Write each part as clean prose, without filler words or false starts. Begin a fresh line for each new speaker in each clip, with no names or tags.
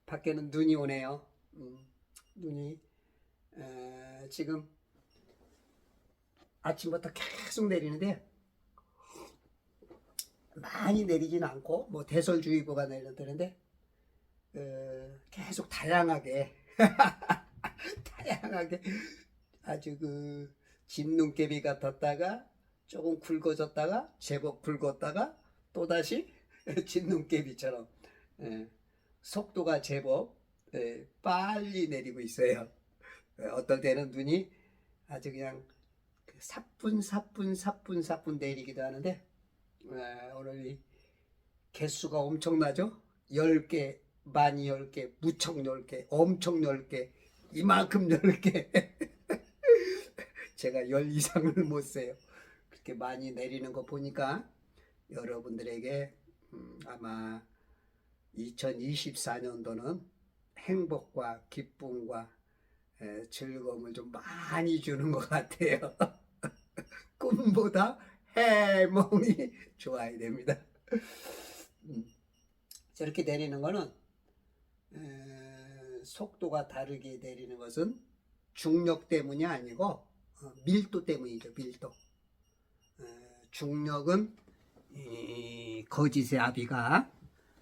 밖에는 눈이 오네요. 눈이 지금 아침부터 계속 내리는데 많이 내리진 않고 뭐 대설주의보가 내렸다는데 계속 다양하게 다양하게 아주 그 진눈깨비 같았다가 조금 굵어졌다가 제법 굵었다가 또다시 진눈깨비처럼 속도가 제법 빨리 내리고 있어요. 어떨 때는 눈이 아주 그냥 사뿐 내리기도 하는데 오늘 이 개수가 엄청나죠? 10개, 많이 10개, 무척 10개, 엄청 10개, 이만큼 10개. 제가 10 이상을 못 세요. 그렇게 많이 내리는 거 보니까 여러분들에게 아마 2024년도는 행복과 기쁨과 즐거움을 좀 많이 주는 것 같아요. 꿈보다 해몽이 좋아야 됩니다. 저렇게 내리는 거는 속도가 다르게 내리는 것은 중력 때문이 아니고 밀도 때문이죠. 밀도. 중력은 거짓의 아비가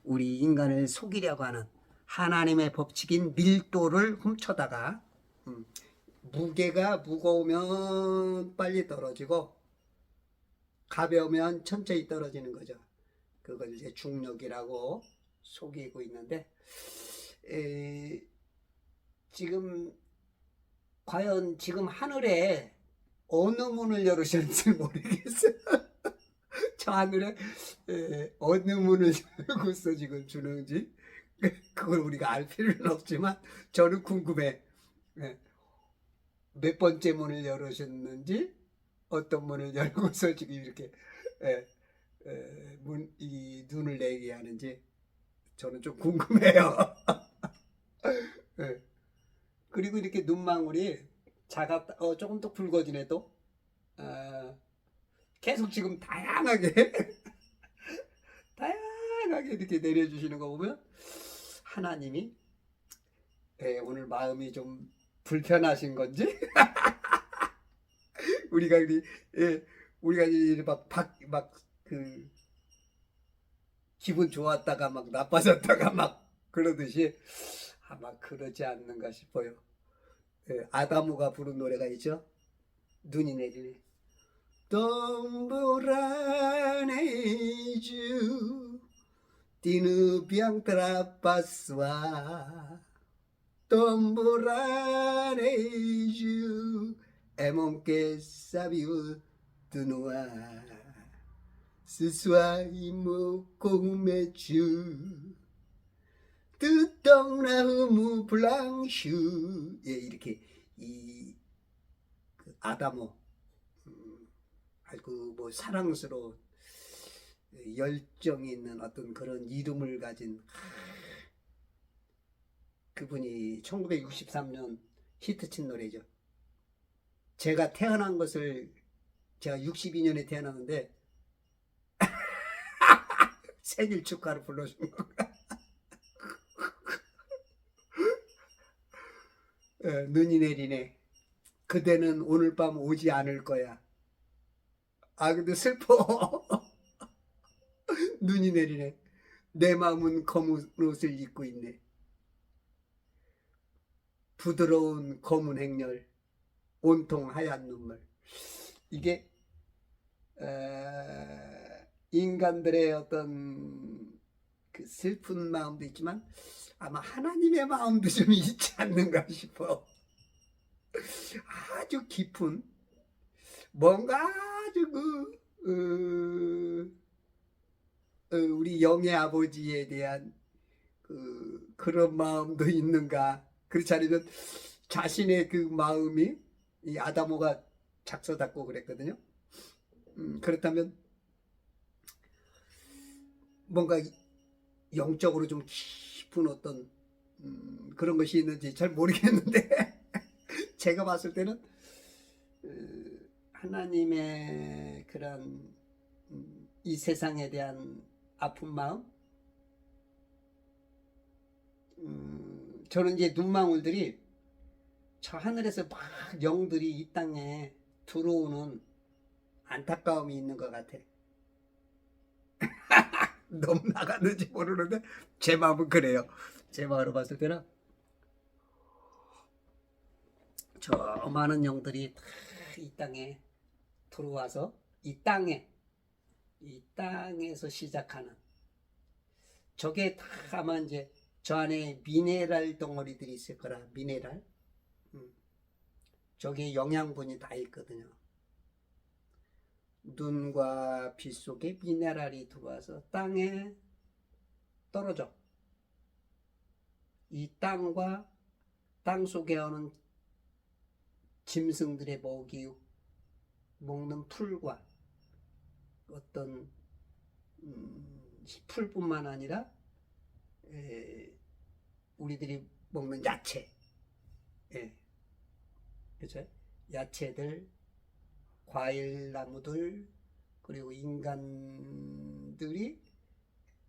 우리 인간을 속이려고 하는 하나님의 법칙인 밀도를 훔쳐다가 무게가 무거우면 빨리 떨어지고 가벼우면 천천히 떨어지는 거죠. 그걸 이제 중력이라고 속이고 있는데 지금 과연 지금 하늘에 어느 문을 열으셨는지 모르겠어요. 저 하늘에 어느 문을 열고서 지금 주는지 그걸 우리가 알 필요는 없지만 저는 궁금해. 몇 번째 문을 열으셨는지 어떤 문을 열고서 지금 이렇게 이 눈을 내게 하는지 저는 좀 궁금해요. 그리고 이렇게 눈망울이 작았다 조금 더 굵어지네 또 계속 지금 다양하게 다양하게 이렇게 내려주시는 거 보면 하나님이 오늘 마음이 좀 불편하신 건지 우리가 이제 막그 기분 좋았다가 막 나빠졌다가 막 그러듯이 아마 그러지 않는가 싶어요. 아다모가 부른 노래가 있죠. 눈이 내리네. Tomboraneju tinu biang terapaswa Tomboraneju emon que sabiu tunua Sesuaimu komeju 뜻덩나무 블랑슈 이렇게 그 아다모 아이고 뭐 사랑스러운 열정이 있는 어떤 그런 이름을 가진 그분이 1963년 히트친 노래죠. 제가 태어난 것을 제가 62년에 태어났는데 생일 축하로 불러준 건가? 눈이 내리네. 그대는 오늘 밤 오지 않을 거야. 아 근데 슬퍼. 눈이 내리네. 내 마음은 검은 옷을 입고 있네. 부드러운 검은 행렬, 온통 하얀 눈물. 이게 인간들의 어떤 그 슬픈 마음도 있지만 아마 하나님의 마음도 좀 있지 않는가 싶어. 아주 깊은 뭔가 아주 우리 영의 아버지에 대한 그런 마음도 있는가. 그렇지 않으면 자신의 그 마음이 이 아다모가 작서닫고 그랬거든요. 그렇다면 뭔가 영적으로 좀 깊은 어떤 그런 것이 있는지 잘 모르겠는데 제가 봤을 때는 하나님의 그런 이 세상에 대한 아픈 마음 저는 이제 눈망울들이 저 하늘에서 막 영들이 이 땅에 들어오는 안타까움이 있는 것 같아. 너무 나갔는지 모르는데 제 마음은 그래요. 제 마음으로 봤을 때는 저 많은 영들이 다 이 땅에 들어와서 이 땅에서 시작하는 저게 다 아마 이제 저 안에 미네랄 덩어리들이 있을 거라. 미네랄. 저게 영양분이 다 있거든요. 눈과 빛 속에 미네랄이 들어와서 땅에 떨어져. 이 땅과 땅 속에 오는 짐승들의 먹는 풀과 어떤 풀뿐만 아니라 우리들이 먹는 야채, 그렇죠? 야채들, 과일나무들, 그리고 인간들이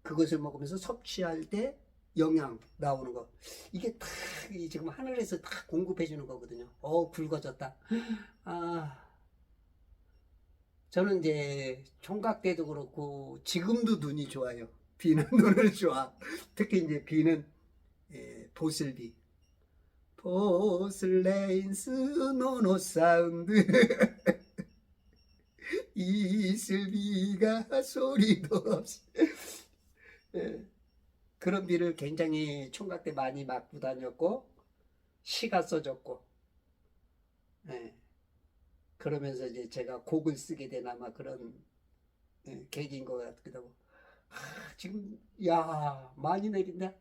그것을 먹으면서 섭취할 때 영양 나오는 거, 이게 다 지금 하늘에서 다 공급해 주는 거거든요. 굵어졌다. 저는 이제 총각 때도 그렇고 지금도 눈이 좋아요. 비는 눈을 좋아. 특히 이제 비는 보슬비, 보슬레인스 노노 사운드. 이슬비가 소리도 없이. 그런 비를 굉장히 총각 때 많이 맞고 다녔고 시가 써졌고, 그러면서 이제 제가 곡을 쓰게 된 아마 그런 계기인 것 같기도 하고. 지금 많이 내린다.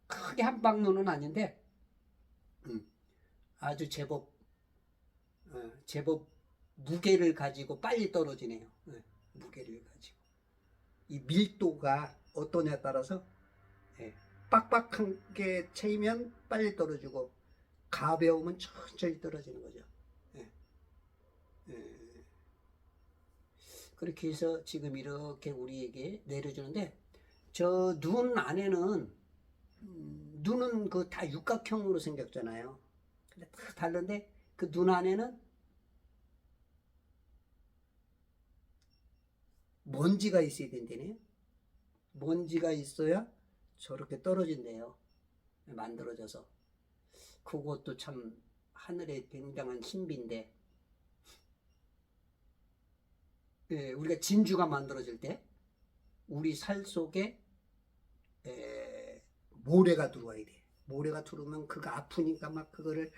크게 한방눈은 아닌데 아주 제법 무게를 가지고 빨리 떨어지네요. 무게를 가지고 이 밀도가 어떠냐에 따라서 빡빡한 게 채이면 빨리 떨어지고 가벼우면 천천히 떨어지는 거죠. 그렇게 해서 지금 이렇게 우리에게 내려주는데, 저 눈 안에는 눈은 그 다 육각형으로 생겼잖아요. 근데 다 다른데 그 눈 안에는 먼지가 있어야 된다네요. 먼지가 있어야 저렇게 떨어진대요. 만들어져서. 그것도 참 하늘의 굉장한 신비인데, 우리가 진주가 만들어질 때 우리 살 속에 모래가 들어와야 돼. 모래가 들어오면 그거 아프니까 막 그거를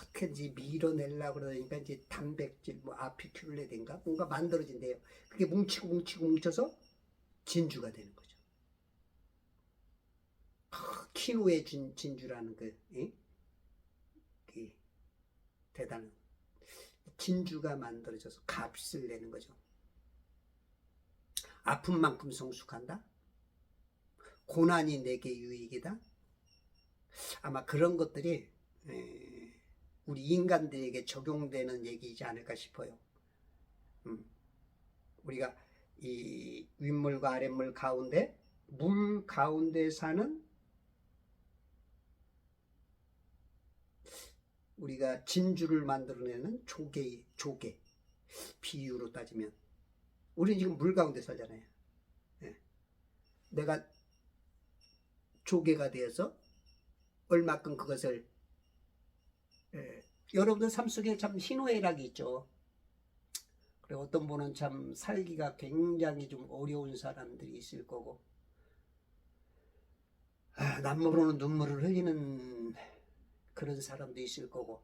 어떻게든지 밀어내려고 그러니까 이제 단백질, 아피큐르레든가 뭔가 만들어진대요. 그게 뭉쳐서 진주가 되는 거죠. 키노의 진주라는 그 대단한 진주가 만들어져서 값을 내는 거죠. 아픈 만큼 성숙한다. 고난이 내게 유익이다. 아마 그런 것들이 우리 인간들에게 적용되는 얘기이지 않을까 싶어요. 우리가 이 윗물과 아랫물 가운데, 물 가운데 사는 우리가 진주를 만들어내는 조개, 비유로 따지면 우리는 지금 물 가운데 살잖아요. 내가 조개가 되어서 얼마큼 그것을, 여러분들 삶 속에 참 희노애락이 있죠. 그리고 어떤 분은 참 살기가 굉장히 좀 어려운 사람들이 있을 거고, 남모르는 눈물을 흘리는 그런 사람도 있을 거고,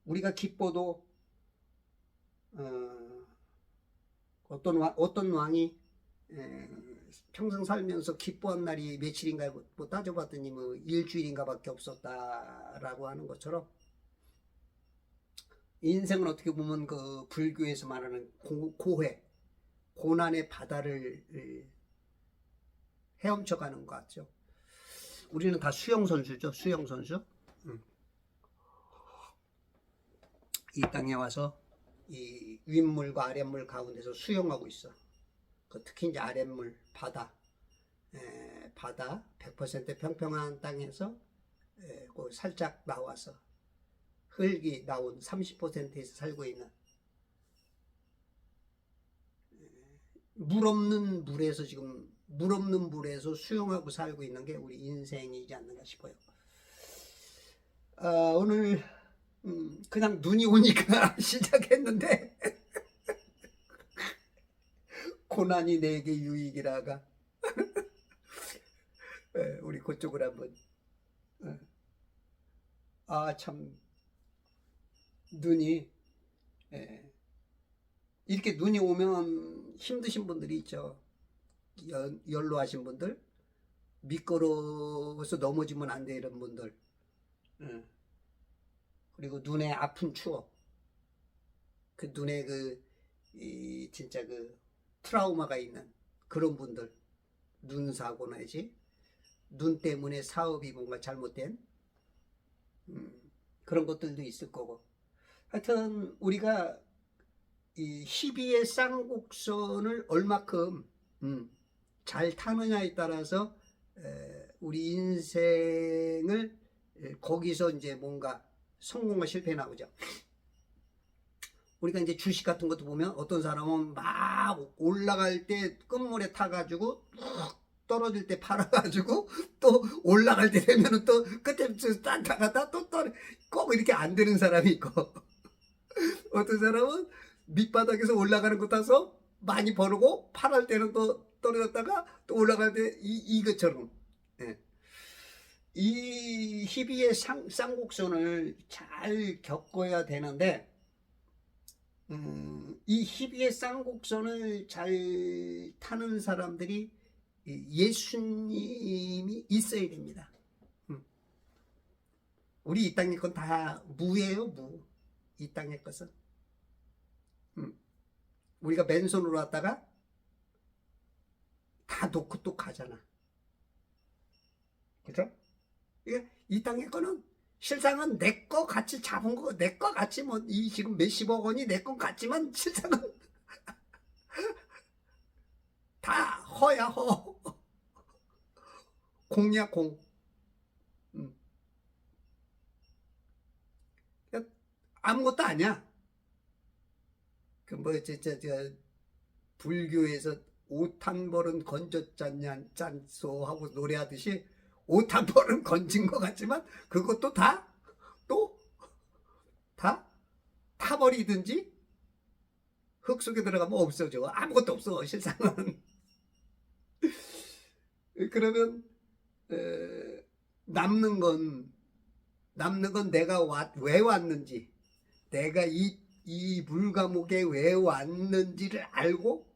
우리가 기뻐도 어떤 왕이 평생 살면서 기뻐한 날이 며칠인가 따져봤더니 일주일인가 밖에 없었다라고 하는 것처럼, 인생은 어떻게 보면 그 불교에서 말하는 고회, 고난의 바다를 헤엄쳐가는 것 같죠. 우리는 다 수영선수죠. 수영선수. 이 땅에 와서 이 윗물과 아랫물 가운데서 수영하고 있어. 특히 이제 아랫물, 바다 100% 평평한 땅에서 그 살짝 나와서 흙이 나온 30%에서 살고 있는 물 없는 물에서 지금 물 없는 물에서 수영하고 살고 있는 게 우리 인생이지 않는가 싶어요. 오늘 그냥 눈이 오니까 시작했는데 고난이 내게 유익이라가 우리 그쪽을 한번 참 눈이 이렇게 눈이 오면 힘드신 분들이 있죠. 연로하신 분들, 미끄러워서 넘어지면 안 돼 이런 분들, 그리고 눈에 아픈 추억, 그 눈에 진짜 트라우마가 있는 그런 분들, 눈 사고 나지, 눈 때문에 사업이 뭔가 잘못된 그런 것들도 있을 거고. 하여튼 우리가 이 희비의 쌍곡선을 얼마큼 잘 타느냐에 따라서 우리 인생을 거기서 이제 뭔가 성공과 실패 나오죠. 우리가 이제 주식 같은 것도 보면 어떤 사람은 막 올라갈 때 끝물에 타가지고 떨어질 때 팔아가지고 또 올라갈 때 되면은 또 끝에 딴타가다 또 꼭 이렇게 안 되는 사람이 있고 어떤 사람은 밑바닥에서 올라가는 거 타서 많이 벌고 팔할 때는 또 떨어졌다가 또 올라갈 때 이것처럼 이 희비의 쌍곡선을 잘 겪어야 되는데 이 희비의 쌍곡선을 잘 타는 사람들이 예수님이 있어야 됩니다. 우리 이 땅의 건 다 무예요, 무. 이 땅의 것은. 우리가 맨손으로 왔다가 다 놓고 또 가잖아. 그죠? 이 땅의 거는 실상은 내 거 같이 잡은 거, 내 거 같이 뭐, 지금 몇십억 원이 내 거 같지만 실상은 다 허야, 허. 공이야, 공. 아무것도 아니야. 불교에서 옷 한 벌은 건졌잖소 하고 노래하듯이 옷 한 벌은 건진 것 같지만 그것도 다 타버리든지 흙 속에 들어가면 없어져. 아무것도 없어 실상은. 그러면 남는 건 내가 왜 왔는지, 내가 이 물감옥에 왜 왔는지를 알고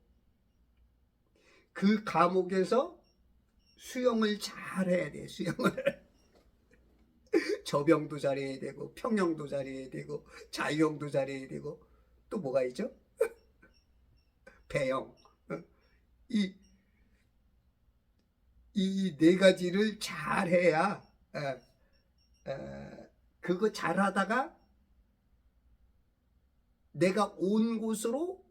그 감옥에서 수영을 잘 해야 돼. 수영을 저병도 잘해야 되고 평영도 잘해야 되고 자유형도 잘해야 되고 또 뭐가 있죠? 배영. 이 네 가지를 잘 해야 그거 잘하다가 내가 온 곳으로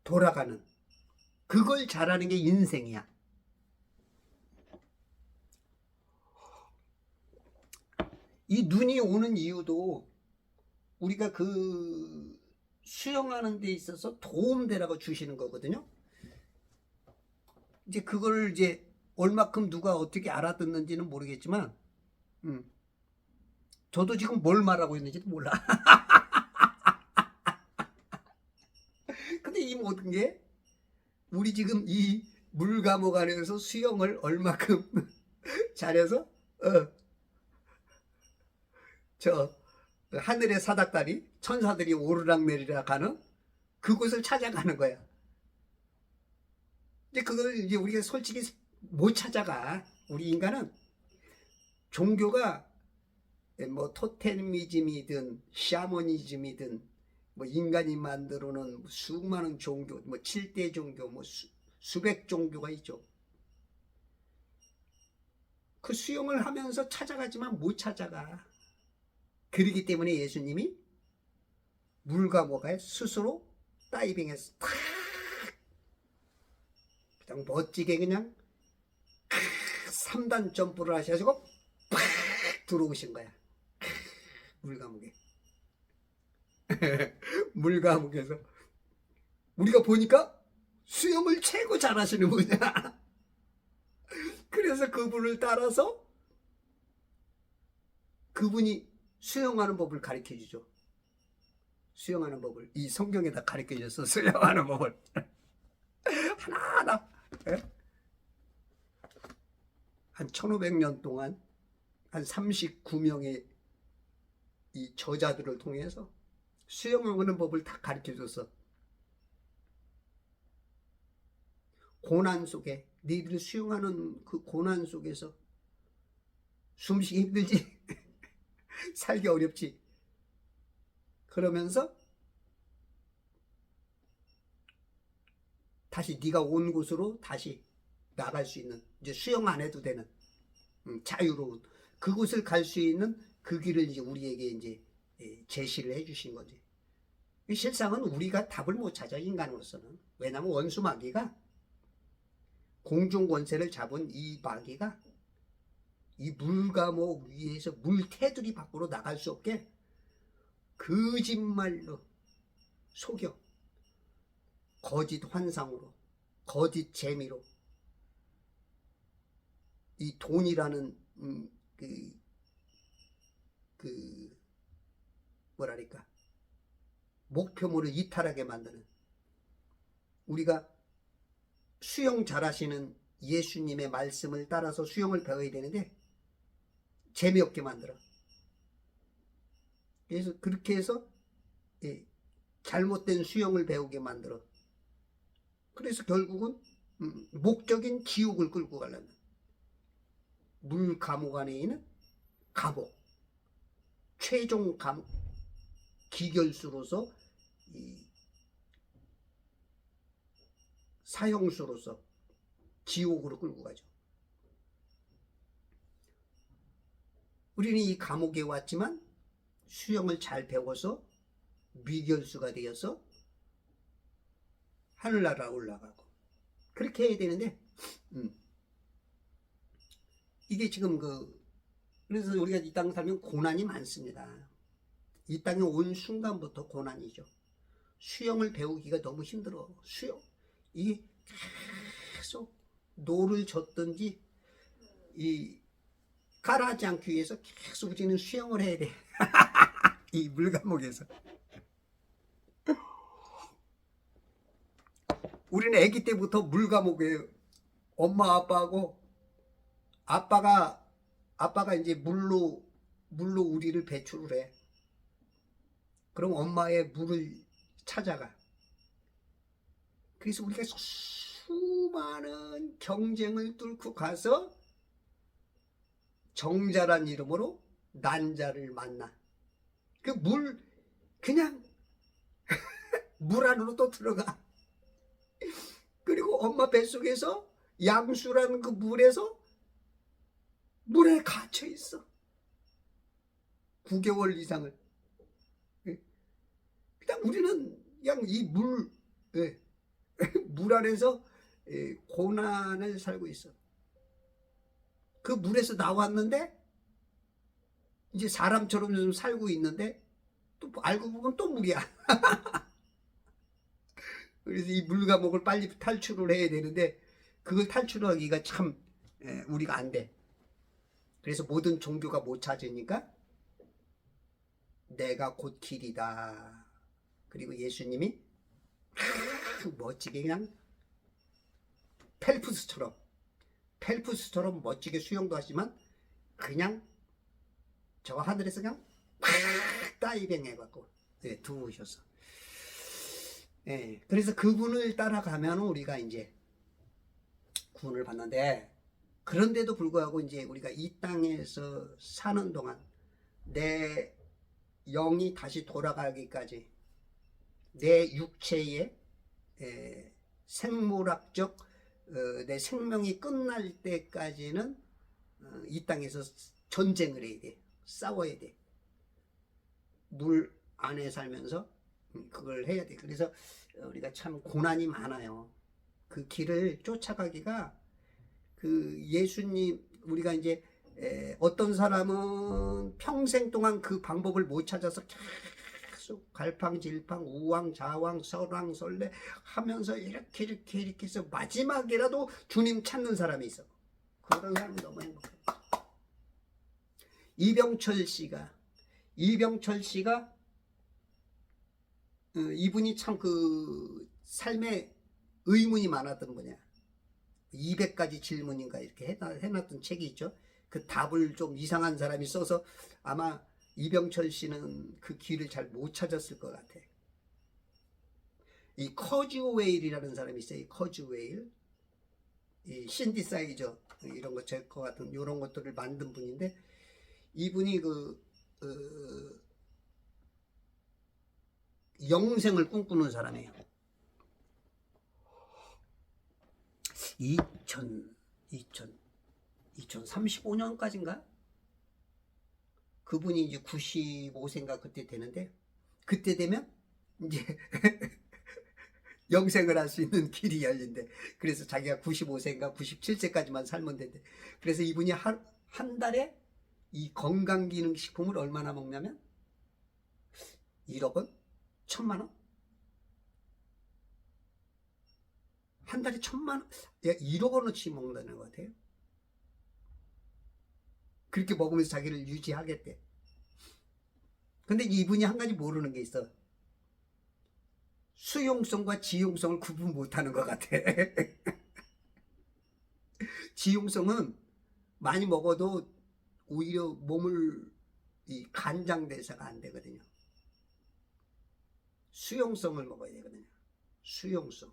돌아가는, 그걸 잘하는 게 인생이야. 이 눈이 오는 이유도 우리가 수영하는 데 있어서 도움되라고 주시는 거거든요. 이제 그걸 이제 얼마큼 누가 어떻게 알아듣는지는 모르겠지만 저도 지금 뭘 말하고 있는지도 몰라. 근데 이 모든 게 우리 지금 이 물감옥 안에서 수영을 얼마큼 잘해서 저 하늘의 사닥다리 천사들이 오르락내리락 하는 그곳을 찾아가는 거야. 이제 그걸 이제 우리가 솔직히 못 찾아가. 우리 인간은 종교가 뭐 토테미즘이든 샤머니즘이든 뭐 인간이 만들어 놓은 수많은 종교, 뭐 7대 종교, 뭐 수백 종교가 있죠. 그 수영을 하면서 찾아가지만 못 찾아가. 그러기 때문에 예수님이 물감옥에 스스로 다이빙해서 탁 그냥 멋지게 그냥 탁 3단 점프를 하셔가지고 팍 들어오신 거야. 물감옥에. 물감옥에서 우리가 보니까 수영을 최고 잘하시는 분이야. 그래서 그분을 따라서 그분이 수영하는 법을 가르쳐 주죠. 수영하는 법을 이 성경에다 가르쳐 줬어. 수영하는 법을 하나하나. 한 1500년 동안 한 39명의 이 저자들을 통해서 수영하는 법을 다 가르쳐 줬어. 고난 속에 너희들이 수영하는 그 고난 속에서 숨쉬기 힘들지. 살기 어렵지. 그러면서 다시 네가 온 곳으로 다시 나갈 수 있는, 이제 수영 안 해도 되는 자유로운 그곳을 갈 수 있는 그 길을 이제 우리에게 이제 제시를 해주신 거지. 실상은 우리가 답을 못 찾아, 인간으로서는. 왜냐하면 원수 마귀가, 공중 권세를 잡은 이 마귀가 이 물감옥 위에서 물테두리 밖으로 나갈 수 없게 거짓말로 속여, 거짓 환상으로, 거짓 재미로, 이 돈이라는 뭐랄까 목표물을 이탈하게 만드는, 우리가 수영 잘하시는 예수님의 말씀을 따라서 수영을 배워야 되는데 재미없게 만들어. 그래서 그렇게 해서 잘못된 수영을 배우게 만들어. 그래서 결국은 목적인 지옥을 끌고 가려는, 물 감옥 안에 있는 감옥, 최종 감옥, 기결수로서 사형수로서 지옥으로 끌고 가죠. 우리는 이 감옥에 왔지만 수영을 잘 배워서 미결수가 되어서 하늘나라 올라가고 그렇게 해야 되는데, 이게 지금 그래서 우리가 이 땅 살면 고난이 많습니다. 이 땅에 온 순간부터 고난이죠. 수영을 배우기가 너무 힘들어. 수영, 이게 계속 노를 젓든지 가라앉지 않기 위해서 계속 우리는 수영을 해야 돼. 이 물감옥에서. 우리는 아기 때부터 물감옥에 엄마 아빠하고, 아빠가 이제 물로 우리를 배출을 해. 그럼 엄마의 물을 찾아가. 그래서 우리가 수많은 경쟁을 뚫고 가서 정자란 이름으로 난자를 만나. 그 그냥 물 안으로 또 들어가. 그리고 엄마 뱃속에서 양수라는 그 물에 갇혀 있어. 9개월 이상을. 그냥 우리는 그냥 이 물 안에서 고난을 살고 있어. 그 물에서 나왔는데 이제 사람처럼 좀 살고 있는데 또 알고 보면 또 물이야. 그래서 이 물감옥을 빨리 탈출을 해야 되는데 그걸 탈출하기가 참 우리가 안 돼. 그래서 모든 종교가 못 찾으니까 내가 곧 길이다. 그리고 예수님이 멋지게 그냥 펠프스처럼 멋지게 수영도 하지만 그냥 저 하늘에서 그냥 다이빙 해갖고 들어오셨어. 그래서 그분을 따라가면 우리가 이제 구원을 받는데, 그런데도 불구하고 이제 우리가 이 땅에서 사는 동안 내 영이 다시 돌아가기까지, 내 육체의 생물학적 내 생명이 끝날 때까지는 이 땅에서 전쟁을 해야 돼. 싸워야 돼. 물 안에 살면서 그걸 해야 돼. 그래서 우리가 참 고난이 많아요. 그 길을 쫓아가기가, 그 예수님 우리가 이제 어떤 사람은 평생 동안 그 방법을 못 찾아서 계속 갈팡질팡 우왕좌왕 설왕설래 하면서 이렇게 해서 마지막이라도 주님 찾는 사람이 있어. 그런 사람이 너무 행복해. 이병철 씨가 이분이 참 그 삶에 의문이 많았던 분이야. 200가지 질문인가 이렇게 해놨던 책이 있죠. 그 답을 좀 이상한 사람이 써서 아마 이병철 씨는 그 길을 잘 못 찾았을 것 같아. 이 커즈웨일이라는 사람이 있어요. 이 커즈웨일, 이 신디사이저 이런 거 제거 같은 이런 것들을 만든 분인데, 이분이 영생을 꿈꾸는 사람이에요. 2035년까지인가? 그분이 이제 95세인가 그때 되는데, 그때 되면 이제 영생을 할 수 있는 길이 열린대. 그래서 자기가 95세인가 97세까지만 살면 된대. 그래서 이분이 한 달에 이 건강기능식품을 얼마나 먹냐면 1억 원? 1,000만 원? 한 달에 1,000만 원? 1억 원어치 먹는다는 것 같아요. 그렇게 먹으면서 자기를 유지하겠대. 근데 이분이 한 가지 모르는 게 있어. 수용성과 지용성을 구분 못하는 것 같아. 지용성은 많이 먹어도 오히려 몸을 이 간장대사가 안 되거든요. 수용성을 먹어야 되거든요. 수용성.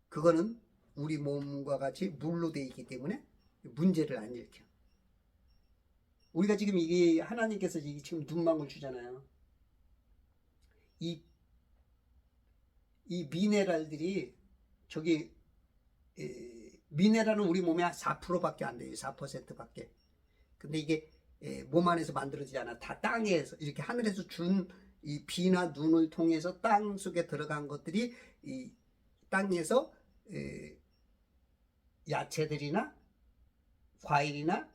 그거는 우리 몸과 같이 물로 되어 있기 때문에 문제를 안 일으켜. 우리가 지금 이게 하나님께서 지금 눈망울 주잖아요. 이 미네랄들이 저기 미네랄은 우리 몸에 4%밖에 안 돼요. 4%밖에. 근데 이게 몸 안에서 만들어지지 않아. 다 땅에서 이렇게 하늘에서 준 이 비나 눈을 통해서 땅 속에 들어간 것들이 이 땅에서 야채들이나 과일이나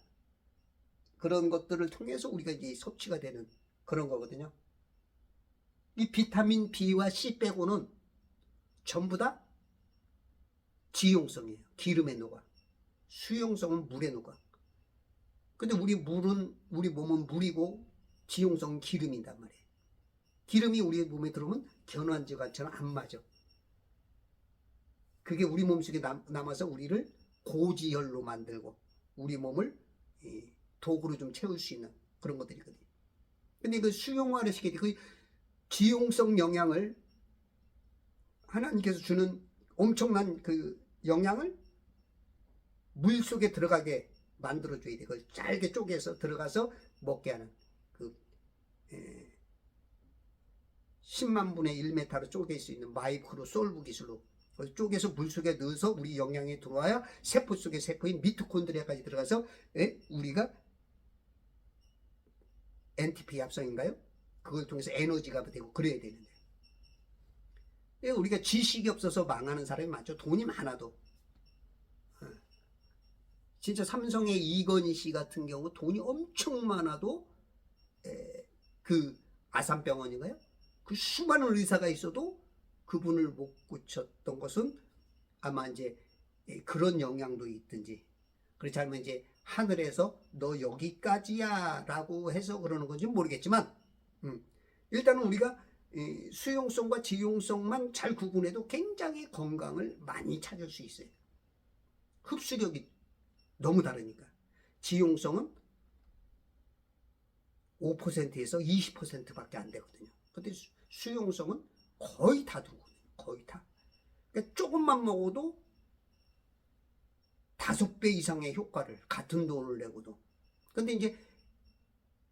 그런 것들을 통해서 우리가 이제 섭취가 되는 그런 거거든요. 이 비타민 B와 C 빼고는 전부 다 지용성이에요. 기름에 녹아. 수용성은 물에 녹아. 근데 우리 몸은 물이고 지용성은 기름이란 말이에요. 기름이 우리 몸에 들어오면 견환지관처럼 안 맞아. 그게 우리 몸속에 남아서 우리를 고지혈로 만들고 우리 몸을 도구로 좀 채울 수 있는 그런 것들이거든요. 근데 그 수용화를 시켜야 돼. 그 지용성 영양을 하나님께서 주는 엄청난 그 영양을 물 속에 들어가게 만들어줘야 돼. 그걸 짧게 쪼개서 들어가서 먹게 하는 그 10만 분의 1m로 쪼갤 수 있는 마이크로 솔브 기술로 쪼개서 물속에 넣어서 우리 영양에 들어와야 세포 속의 세포인 미토콘드리아까지 들어가서 우리가 NTP 합성인가요? 그걸 통해서 에너지가 되고 그래야 되는데, 우리가 지식이 없어서 망하는 사람이 많죠. 돈이 많아도. 진짜 삼성의 이건희 씨 같은 경우 돈이 엄청 많아도 그 아산병원인가요? 그 수많은 의사가 있어도 그분을 못 고쳤던 것은 아마 이제 그런 영향도 있든지, 그렇지 않으면 이제 하늘에서 너 여기까지야 라고 해서 그러는 건지 모르겠지만, 일단은 우리가 수용성과 지용성만 잘 구분해도 굉장히 건강을 많이 찾을 수 있어요. 흡수력이 너무 다르니까. 지용성은 5%에서 20%밖에 안 되거든요. 근데 수용성은 거의 다 두거든요. 거의 다. 그러니까 조금만 먹어도 5배 이상의 효과를, 같은 돈을 내고도. 근데 이제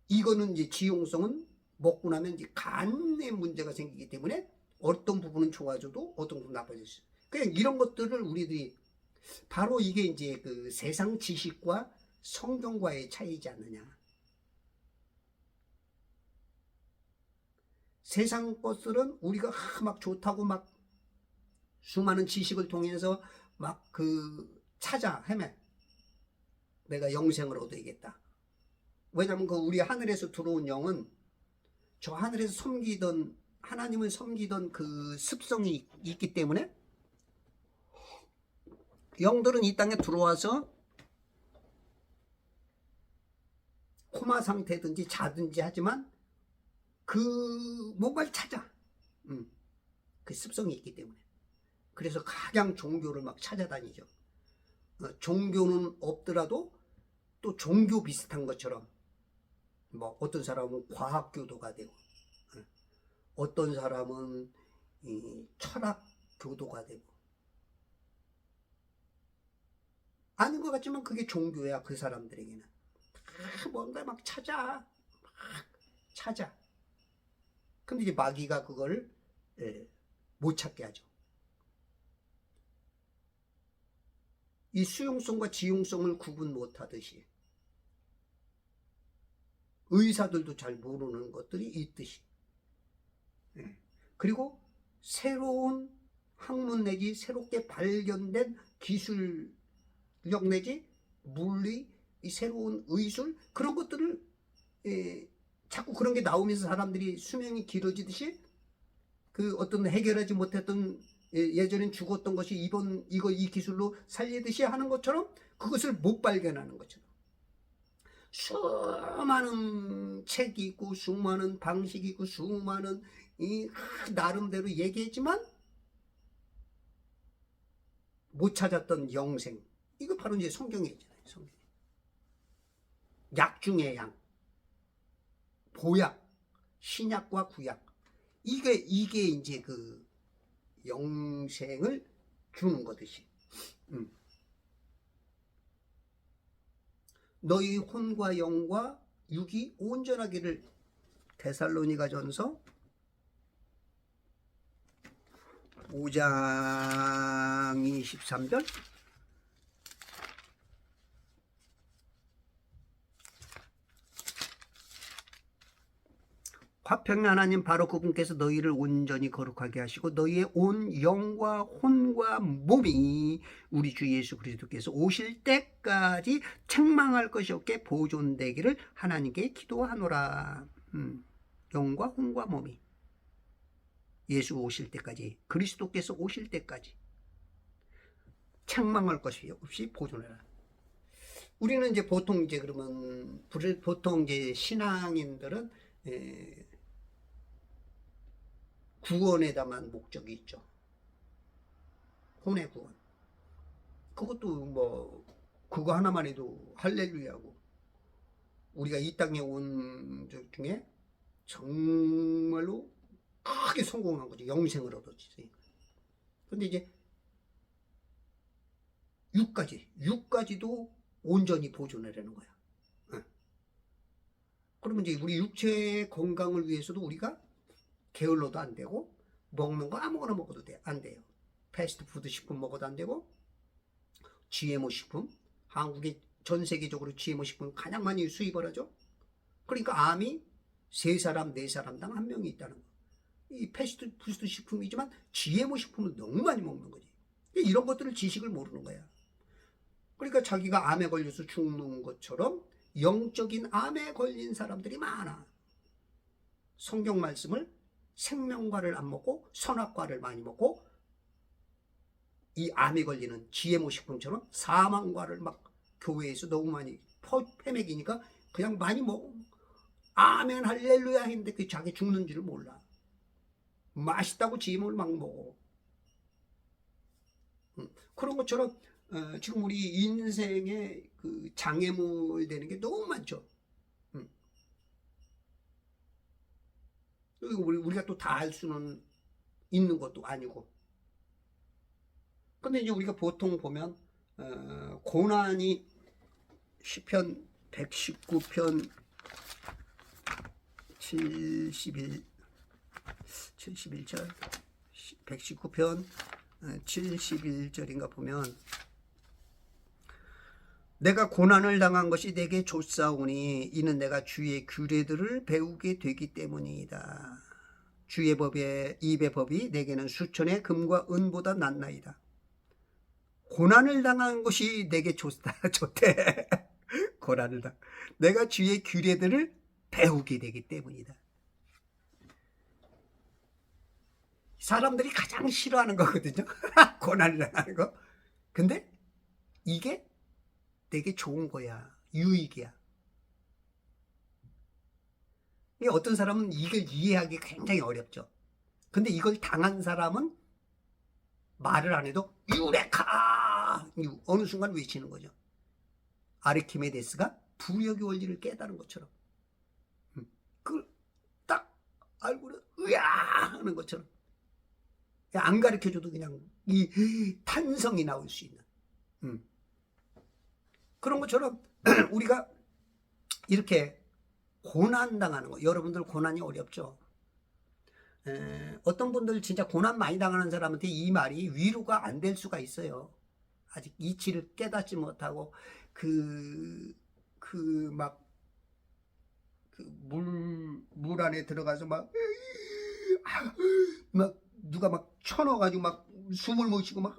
이거는 이제 지용성은 먹고 나면 이제 간에 문제가 생기기 때문에 어떤 부분은 좋아져도 어떤 부분은 나빠질 수 있어요. 그냥 이런 것들을 우리들이, 바로 이게 이제 그 세상 지식과 성경과의 차이지 않느냐. 세상 것들은 우리가 막 좋다고 막 수많은 지식을 통해서 막 그 찾아 헤매. 내가 영생을 얻어야겠다. 왜냐하면 그 우리 하늘에서 들어온 영은 저 하늘에서 섬기던 하나님을 섬기던 그 습성이 있기 때문에 영들은 이 땅에 들어와서 코마 상태든지 자든지 하지만 그 뭔가를 찾아. 그 습성이 있기 때문에. 그래서 가장 종교를 막 찾아다니죠. 종교는 없더라도 또 종교 비슷한 것처럼 뭐 어떤 사람은 과학교도가 되고 어떤 사람은 철학교도가 되고 아닌 것 같지만 그게 종교야. 그 사람들에게는 뭔가 막 찾아. 근데 이제 마귀가 그걸 못 찾게 하죠. 이 수용성과 지용성을 구분 못하듯이 의사들도 잘 모르는 것들이 있듯이 그리고 새로운 학문 내지 새롭게 발견된 기술력 내지 물리 이 새로운 의술 그런 것들을 자꾸 그런 게 나오면서 사람들이 수명이 길어지듯이 그 어떤 해결하지 못했던 예전엔 죽었던 것이 이 기술로 살리듯이 하는 것처럼 그것을 못 발견하는 것처럼 수많은 책이 있고 수많은 방식이 있고 수많은 나름대로 얘기했지만 못 찾았던 영생 이거 바로 이제 성경에 있잖아요. 성경. 약 중의 양, 보약, 신약과 구약 이게 이제 그 영생을 주는 것이지. 너희 혼과 영과 육이 온전하기를 데살로니가전서 5장 23절 화평의 하나님 바로 그분께서 너희를 온전히 거룩하게 하시고 너희의 온 영과 혼과 몸이 우리 주 예수 그리스도께서 오실 때까지 책망할 것이 없게 보존되기를 하나님께 기도하노라. 영과 혼과 몸이 예수 오실 때까지 그리스도께서 오실 때까지 책망할 것이 없이 보존해라. 우리는 이제 보통 이제 그러면 보통 이제 신앙인들은 구원에다만 목적이 있죠. 혼의 구원. 그것도 뭐 그거 하나만 해도 할렐루야고 우리가 이 땅에 온 중에 정말로 크게 성공한 거죠. 영생을 얻었지. 근데 이제 육까지도 온전히 보존하려는 거야. 그러면 이제 우리 육체의 건강을 위해서도 우리가 게을러도 안 되고 먹는 거 아무거나 먹어도 안 돼요. 패스트푸드 식품 먹어도 안 되고 GMO 식품 한국에 전 세계적으로 GMO 식품 가장 많이 수입을 하죠. 그러니까 암이 3사람 4사람당 1명이 있다는 거. 이 패스트푸드 식품이지만 GMO 식품을 너무 많이 먹는 거지. 이런 것들을 지식을 모르는 거야. 그러니까 자기가 암에 걸려서 죽는 것처럼 영적인 암에 걸린 사람들이 많아. 성경 말씀을 생명과를 안 먹고 선악과를 많이 먹고 이 암에 걸리는 GMO 식품처럼 사망과를 막 교회에서 너무 많이 패먹이니까 그냥 많이 먹어. 아멘 할렐루야 했는데 그 자기 죽는 줄을 몰라. 맛있다고 GMO를 막 먹어. 그런 것처럼 지금 우리 인생에 그 장애물 되는 게 너무 많죠. 우리가 또 다 알 수는 있는 것도 아니고. 근데 이제 우리가 보통 보면 고난이 시편 119편 71절 119편 71절인가 보면 내가 고난을 당한 것이 내게 좋사오니 이는 내가 주의 규례들을 배우게 되기 때문이다. 주의 입의 법이 내게는 수천의 금과 은보다 낫나이다. 고난을 당한 것이 내게 좋대. 고난을 당. 내가 주의 규례들을 배우게 되기 때문이다. 사람들이 가장 싫어하는 거거든요. 고난을 당하는 거. 근데 이게 되게 좋은 거야. 유익이야. 어떤 사람은 이걸 이해하기 굉장히 어렵죠. 근데 이걸 당한 사람은 말을 안 해도 유레카! 어느 순간 외치는 거죠. 아르키메데스가 부력의 원리를 깨달은 것처럼. 그걸 딱 알고는 으야! 하는 것처럼. 안 가르쳐줘도 그냥 이 탄성이 나올 수 있는. 그런 것처럼 우리가 이렇게 고난당하는 거. 여러분들 고난이 어렵죠. 어떤 분들 진짜 고난 많이 당하는 사람한테 이 말이 위로가 안 될 수가 있어요. 아직 이치를 깨닫지 못하고 물 안에 들어가서 막 누가 막 쳐넣어가지고 막 숨을 못 쉬고 막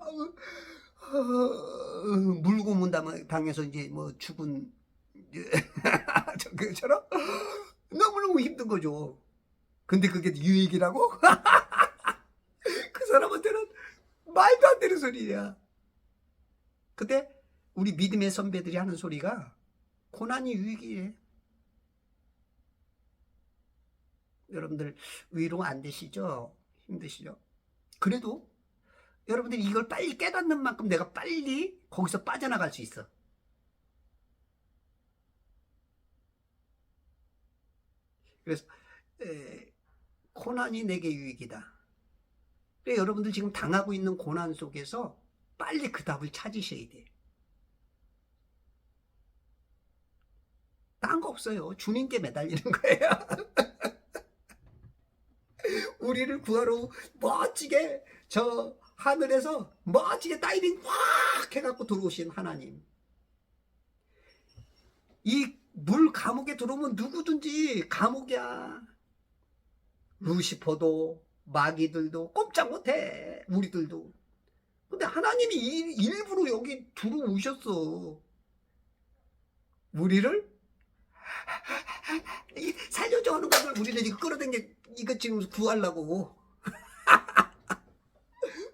물고문 당해서 이제 뭐 죽은 그처럼 너무너무 힘든 거죠. 근데 그게 유익이라고? 그 사람한테는 말도 안 되는 소리야. 근데 우리 믿음의 선배들이 하는 소리가 고난이 유익이래. 여러분들 위로 안 되시죠? 힘드시죠? 그래도 여러분들이 이걸 빨리 깨닫는 만큼 내가 빨리 거기서 빠져나갈 수 있어. 그래서 고난이 내게 유익이다. 그래서 여러분들 지금 당하고 있는 고난 속에서 빨리 그 답을 찾으셔야 돼. 딴 거 없어요. 주님께 매달리는 거예요. 우리를 구하러 멋지게 저 하늘에서 멋지게 다이빙 확 해갖고 들어오신 하나님. 이 물 감옥에 들어오면 누구든지 감옥이야. 루시퍼도 마귀들도 꼼짝 못해. 우리들도. 근데 하나님이 일부러 여기 들어오셨어. 우리를 살려줘 하는 것을 우리를 지금 끌어당겨 이거 지금 구하려고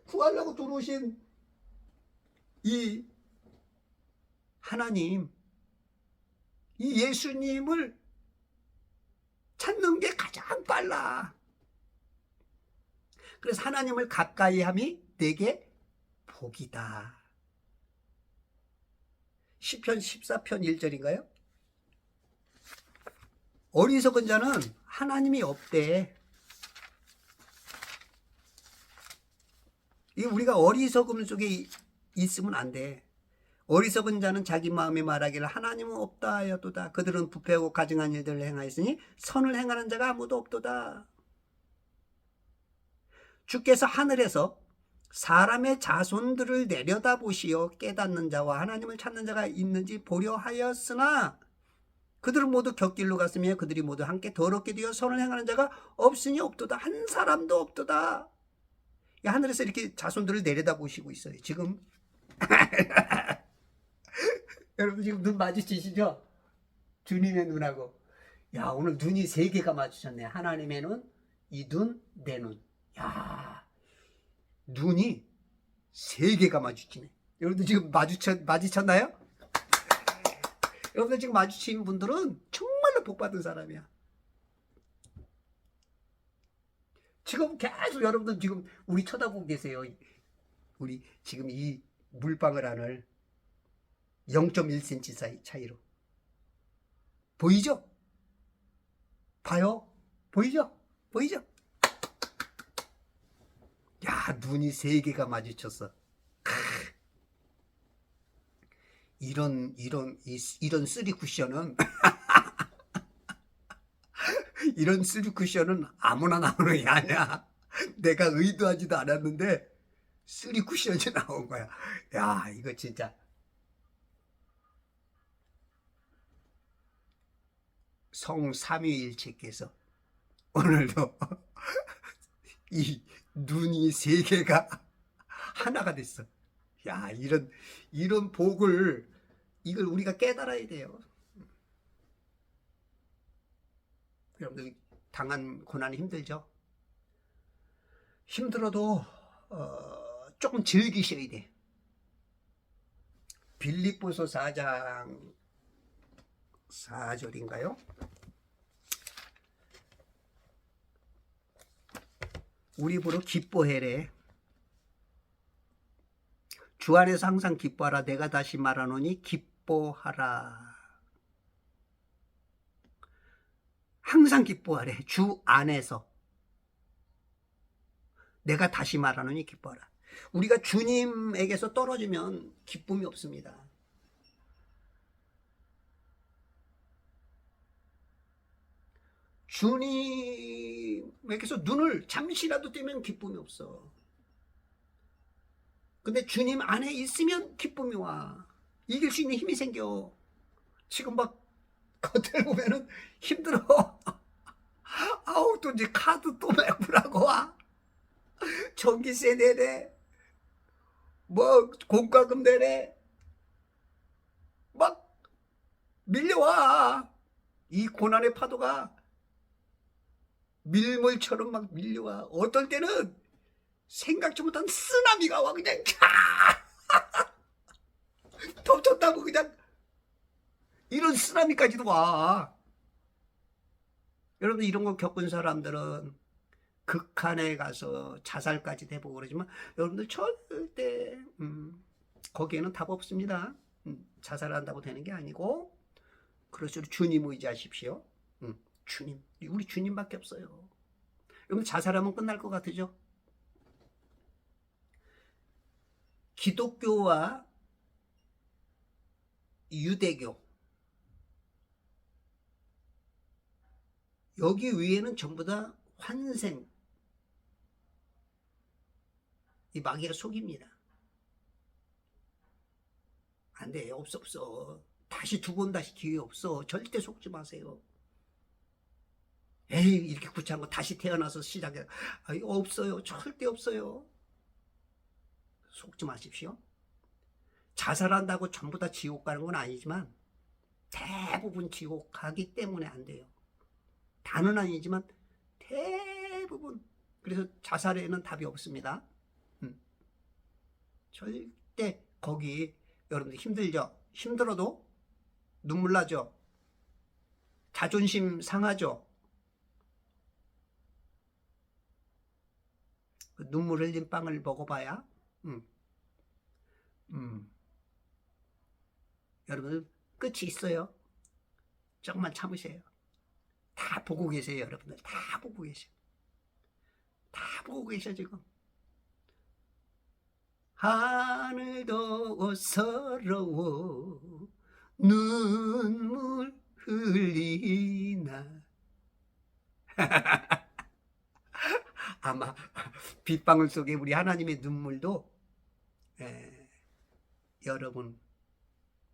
구하려고 들어오신 이 하나님, 이 예수님을 찾는 게 가장 빨라. 그래서 하나님을 가까이 함이 내게 복이다. 시편 14편 1절인가요? 어리석은 자는 하나님이 없대. 이 우리가 어리석음 속에 있으면 안 돼. 어리석은 자는 자기 마음에 말하기를 하나님은 없다 하였도다. 그들은 부패하고 가증한 일들을 행하였으니 선을 행하는 자가 아무도 없도다. 주께서 하늘에서 사람의 자손들을 내려다보시어 깨닫는 자와 하나님을 찾는 자가 있는지 보려 하였으나 그들은 모두 곁길로 갔으며 그들이 모두 함께 더럽게 되어 선을 행하는 자가 없으니 없도다. 한 사람도 없도다. 하늘에서 이렇게 자손들을 내려다보시고 있어요. 지금 여러분 지금 눈 마주치시죠? 주님의 눈하고. 야, 오늘 눈이 3개가 마주쳤네. 하나님의 눈, 이 눈, 내 눈. 야, 눈이 3개가 마주치네. 여러분들 지금 마주쳤나요? 여러분들 지금 마주친 분들은 정말로 복받은 사람이야. 지금 계속 여러분들 지금 우리 쳐다보고 계세요. 우리 지금 이 물방울 안을 0.1cm 차이로. 보이죠? 봐요? 보이죠? 보이죠? 야, 눈이 3개가 마주쳤어. 이런 쓰리 쿠션은 이런 쓰리 쿠션은 아무나 나오는 게 아니야. 내가 의도하지도 않았는데 쓰리 쿠션이 나온 거야. 야, 이거 진짜 성삼위일체께서 오늘도 이 눈이 3개가 하나가 됐어. 야, 이런 복을 이걸 우리가 깨달아야 돼요. 여러분들 당한 고난이 힘들죠? 힘들어도 조금 즐기셔야 돼. 빌립보서 4장 4절인가요? 우리 보러 기뻐해래. 주 안에서 항상 기뻐하라. 내가 다시 말하노니 기뻐하라. 항상 기뻐하래. 주 안에서. 내가 다시 말하노니 기뻐하라. 우리가 주님에게서 떨어지면 기쁨이 없습니다. 주님에게서 눈을 잠시라도 떼면 기쁨이 없어. 근데 주님 안에 있으면 기쁨이 와. 이길 수 있는 힘이 생겨. 지금 막 겉을 보면은 힘들어. 아우, 또 이제 카드 또 메꾸라고 와. 전기세 내래. 뭐 공과금 내래. 막 밀려와. 이 고난의 파도가 밀물처럼 막 밀려와. 어떨 때는 생각지 못한 쓰나미가 와. 그냥 덮쳤다고 그냥 이런 쓰나미까지도 와. 여러분들 이런 거 겪은 사람들은 극한에 가서 자살까지 해보고 그러지만 여러분들 절대 거기에는 답 없습니다. 자살한다고 되는 게 아니고 그럴수록 주님 의지하십시오. 주님, 우리 주님밖에 없어요. 여러분 자살하면 끝날 것 같으죠? 기독교와 유대교 여기 위에는 전부 다 환생, 이 마귀가 속입니다. 안 돼, 없어. 다시 두 번 다시 기회 없어. 절대 속지 마세요. 에이, 이렇게 구차한 거 다시 태어나서 시작해. 없어요. 절대 없어요. 속지 마십시오. 자살한다고 전부 다 지옥 가는 건 아니지만 대부분 지옥 가기 때문에 안 돼요. 다는 아니지만 대부분. 그래서 자살에는 답이 없습니다. 절대 거기 여러분들 힘들죠? 힘들어도 눈물 나죠? 자존심 상하죠? 눈물 흘린 빵을 먹어봐야 여러분들 끝이 있어요. 조금만 참으세요. 다 보고 계세요. 여러분들 다 보고 계셔. 다 보고 계셔 지금. 하늘도 서러워 눈물 흘리나. 아마 빗방울 속에 우리 하나님의 눈물도 여러분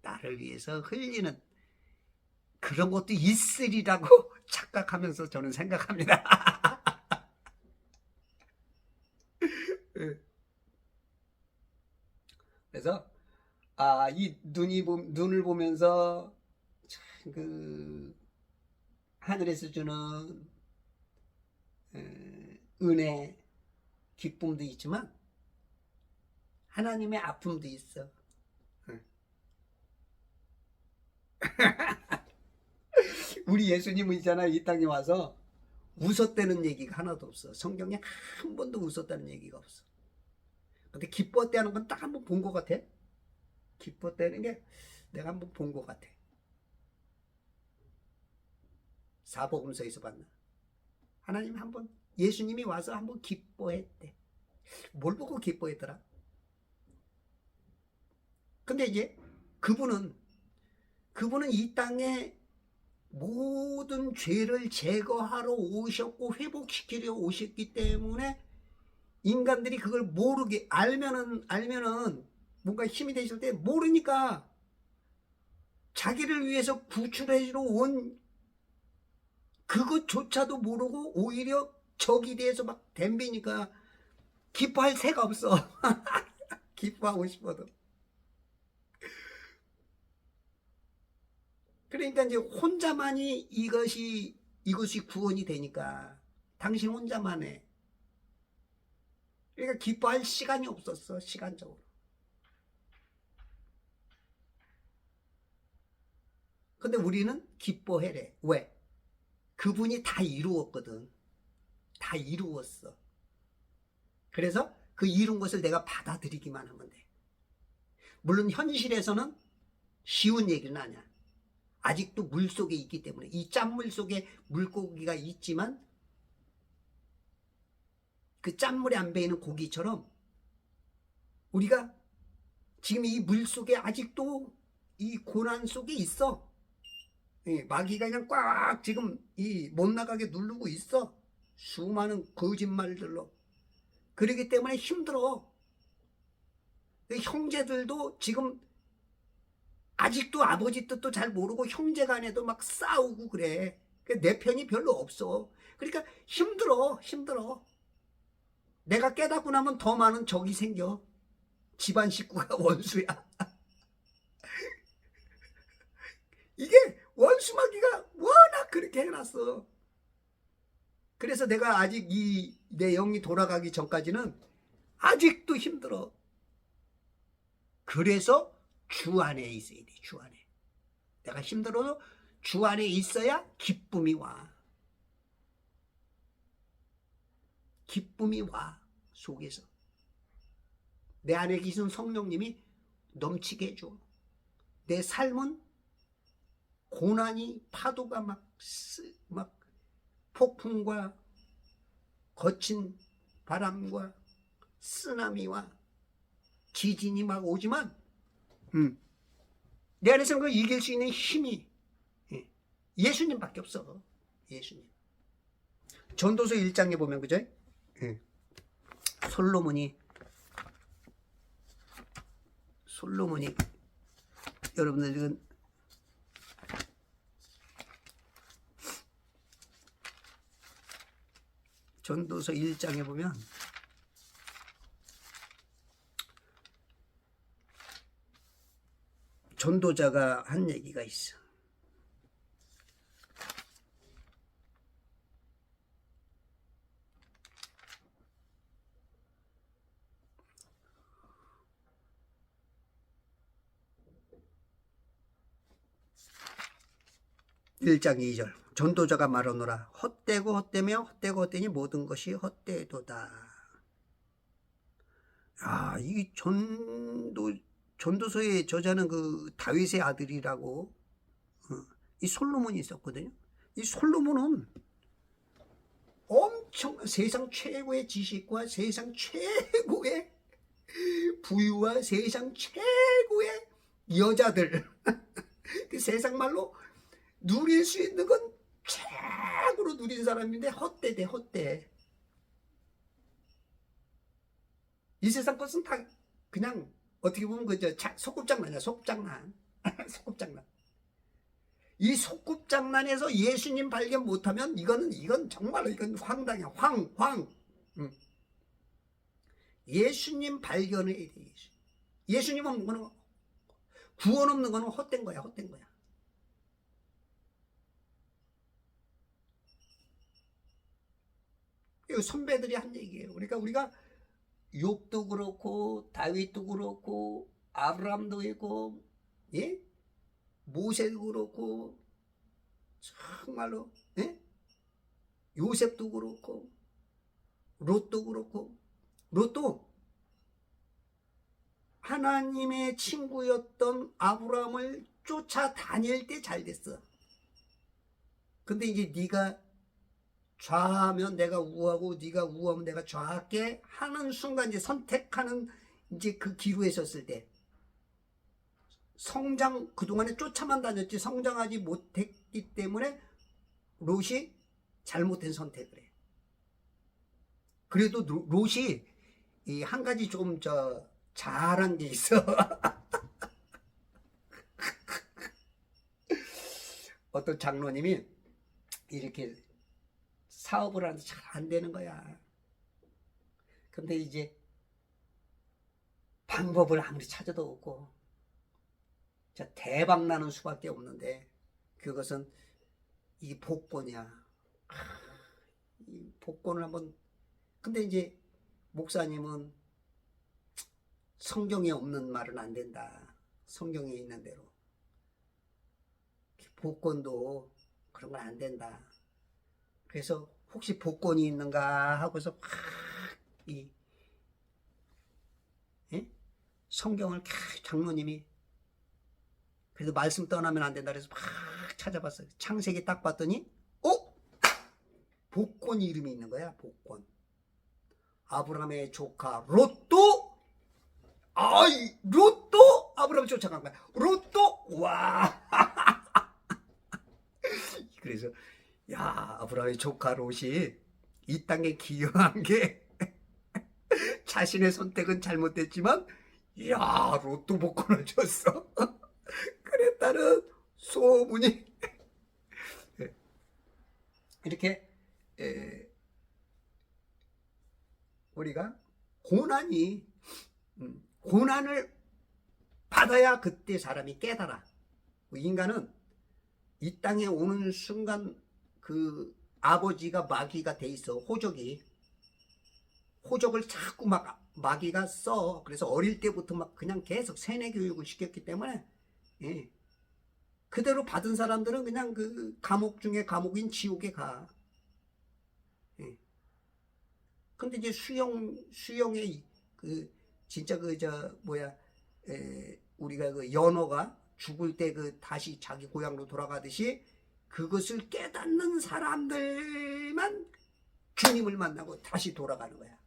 나를 위해서 흘리는 그런 것도 있으리라고 착각하면서 저는 생각합니다. 그래서 이 눈을 보면서 참 그 하늘에서 주는 은혜, 기쁨도 있지만 하나님의 아픔도 있어. 우리 예수님은 있잖아, 이 땅에 와서 웃었다는 얘기가 하나도 없어. 성경에 한 번도 웃었다는 얘기가 없어. 근데 기뻤다는 건 딱 한 번 본 것 같아. 기뻤다는 게 내가 한 번 본 것 같아. 사복음서에서 봤나? 하나님 한 번, 예수님이 와서 한 번 기뻐했대. 뭘 보고 기뻐했더라? 근데 이제 그분은 이 땅에 모든 죄를 제거하러 오셨고 회복시키려 오셨기 때문에 인간들이 그걸 모르게 알면은 뭔가 힘이 되실 때 모르니까 자기를 위해서 구출해주러 온 그것조차도 모르고 오히려 적이 대해서 막 덤비니까 기뻐할 새가 없어. 기뻐하고 싶어도. 그러니까 이제 혼자만이 이것이 이것이 구원이 되니까 당신 혼자만 해. 그러니까 기뻐할 시간이 없었어. 시간적으로. 근데 우리는 기뻐해래. 왜? 그분이 다 이루었거든. 다 이루었어. 그래서 그 이룬 것을 내가 받아들이기만 하면 돼. 물론 현실에서는 쉬운 얘기는 아니야. 아직도 물속에 있기 때문에, 이 짠물 속에 물고기가 있지만 그 짠물에 안 배이는 고기처럼 우리가 지금 이 물속에 아직도 이 고난 속에 있어. 마귀가 그냥 꽉 지금 이 못 나가게 누르고 있어. 수많은 거짓말들로. 그러기 때문에 힘들어. 형제들도 지금 아직도 아버지 뜻도 잘 모르고 형제 간에도 막 싸우고 그래. 내 편이 별로 없어. 그러니까 힘들어. 내가 깨닫고 나면 더 많은 적이 생겨. 집안 식구가 원수야. 이게 원수마귀가 워낙 그렇게 해놨어. 그래서 내가 아직 내 영이 돌아가기 전까지는 아직도 힘들어. 그래서 주 안에 있어야 돼. 주 안에. 내가 힘들어도 주 안에 있어야 기쁨이 와. 기쁨이 와. 속에서. 내 안에 계신 성령님이 넘치게 해줘. 내 삶은 고난이 파도가 막 폭풍과 거친 바람과 쓰나미와 지진이 막 오지만 내 안에서는 그걸 이길 수 있는 힘이 예수님밖에 없어. 예수님. 전도서 1장에 보면 그죠? 솔로몬이 여러분들은 전도서 1장에 보면 전도자가 한 얘기가 있어. 일 장 2절 전도자가 말하노라 헛되고 헛되며 헛되고 헛되니 모든 것이 헛되도다. 이 전도서의 저자는 그 다윗의 아들이라고 이 솔로몬이 있었거든요. 이 솔로몬은 엄청 세상 최고의 지식과 세상 최고의 부유와 세상 최고의 여자들 그 세상 말로 누릴 수 있는 건 최고로 누린 사람인데 헛되대. 헛돼. 이 세상 것은 다 그냥 어떻게 보면 그저 소꿉장난이야. 소꿉장난. 소꿉장난. 이 소꿉장난에서 예수님 발견 못하면 이건 정말로 이건 황당이야. 황. 예수님 발견해야 돼. 예수님 없는 거는 구원 없는 거는 헛된 거야. 헛된 거야. 이거 선배들이 한 얘기예요. 그러니까 우리가 욥도 그렇고 다윗도 그렇고 아브라함도 있고 모세도 그렇고 정말로 요셉도 그렇고 롯도 그렇고 롯도 하나님의 친구였던 아브라함을 쫓아다닐 때 잘 됐어. 근데 이제 네가 좌하면 내가 우하고 네가 우하면 내가 좌할게 하는 순간 이제 선택하는 이제 그 기로에 섰을 때 성장 그동안에 쫓아만 다녔지 성장하지 못했기 때문에 롯이 잘못된 선택을 해. 그래도 롯이 이 한 가지 좀 잘한 게 있어. 어떤 장로님이 이렇게 사업을 하는데 잘 안 되는 거야. 근데 이제 방법을 아무리 찾아도 없고 대박 나는 수밖에 없는데 그것은 이 복권이야. 이 복권을 한번, 근데 이제 목사님은 성경에 없는 말은 안 된다. 성경에 있는 대로. 복권도 그런 건 안 된다. 그래서 혹시 복권이 있는가 하고서 막 이 성경을 장로님이 그래도 말씀 떠나면 안 된다 그래서 막 찾아봤어요. 창세기 딱 봤더니 복권 이름이 있는 거야. 복권. 아브라함의 조카 로또. 로또 아브라함 쫓아간 거야. 로또. 와. 그래서 야, 아브라함의 조카 롯이 이 땅에 기여한 게 자신의 선택은 잘못됐지만 야, 로또 복권을 줬어. 그랬다는 소문이 이렇게 우리가 고난을 받아야 그때 사람이 깨달아. 인간은 이 땅에 오는 순간 그 아버지가 마귀가 돼 있어. 호적을 자꾸 막 마귀가 써. 그래서 어릴 때부터 막 그냥 계속 세뇌 교육을 시켰기 때문에 그대로 받은 사람들은 그냥 그 감옥 중에 감옥인 지옥에 가. 근데 이제 수영의 그 진짜 우리가 그 연어가 죽을 때 그 다시 자기 고향으로 돌아가듯이 그것을 깨닫는 사람들만 주님을 만나고 다시 돌아가는 거야.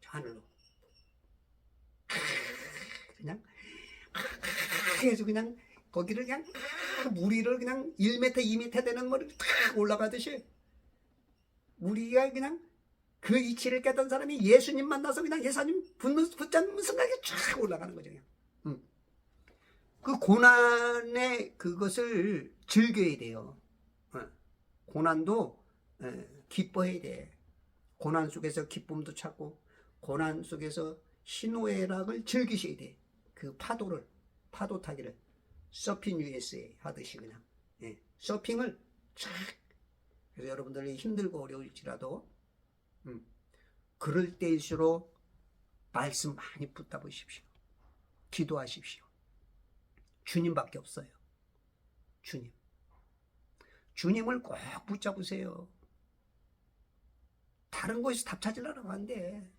하늘로. 그냥 그래서 그냥 거기를 그냥 무리를 그냥 1m 2m 되는 머리를 탁 올라가듯이 우리가 그냥 그 이치를 깨닫는 사람이 예수님 만나서 그냥 예수님 붙잡는 순간에 쫙 올라가는 거죠. 그 고난의 그것을 즐겨야 돼요. 고난도 기뻐해야 돼. 고난 속에서 기쁨도 찾고 고난 속에서 희노애락을 즐기셔야 돼. 그 파도 타기를 서핑 USA 하듯이 그냥 서핑을 쫙. 그래서 여러분들이 힘들고 어려울지라도 그럴 때일수록 말씀 많이 붙다 보십시오. 기도하십시오. 주님밖에 없어요. 주님을 꼭 붙잡으세요. 다른 곳에서 답 찾으려고 안 돼.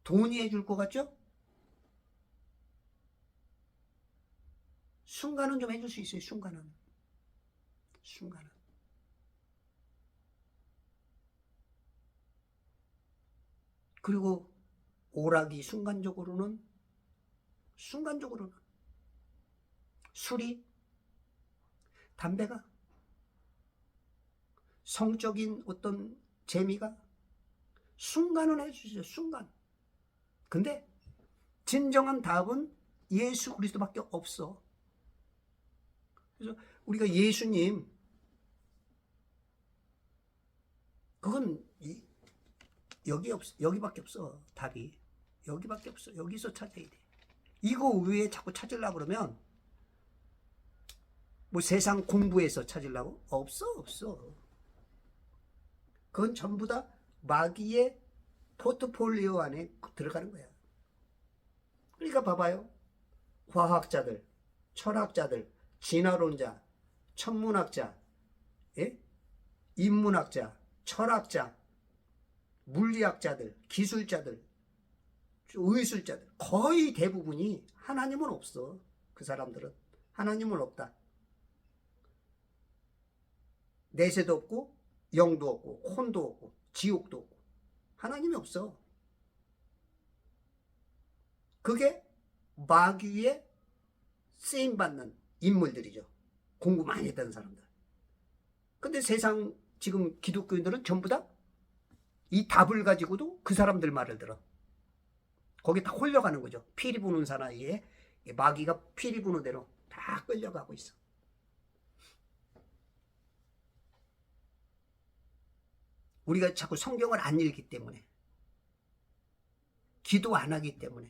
돈이 해줄 것 같죠? 순간은 좀 해줄 수 있어요. 순간은. 그리고 오락이 순간적으로는 술이, 담배가, 성적인 어떤 재미가 순간은 해주죠. 순간. 근데 진정한 답은 예수 그리스도밖에 없어. 그래서 우리가 예수님 그건 여기밖에 없어. 답이 여기밖에 없어. 여기서 찾아야 돼. 이거 외에 자꾸 찾으려고 그러면 뭐 세상 공부에서 찾으려고? 없어. 그건 전부 다 마귀의 포트폴리오 안에 들어가는 거야. 그러니까 봐봐요. 과학자들, 철학자들, 진화론자, 천문학자, 인문학자, 철학자, 물리학자들, 기술자들, 의술자들 거의 대부분이 하나님은 없어. 그 사람들은 하나님은 없다. 내세도 없고 영도 없고 혼도 없고 지옥도 없고 하나님이 없어. 그게 마귀의 쓰임받는 인물들이죠. 공부 많이 했다는 사람들. 근데 세상 지금 기독교인들은 전부 다 이 답을 가지고도 그 사람들 말을 들어. 거기 다 홀려가는 거죠. 피리 부는 사나이에 마귀가 피리 부는 대로 다 끌려가고 있어. 우리가 자꾸 성경을 안 읽기 때문에, 기도 안 하기 때문에,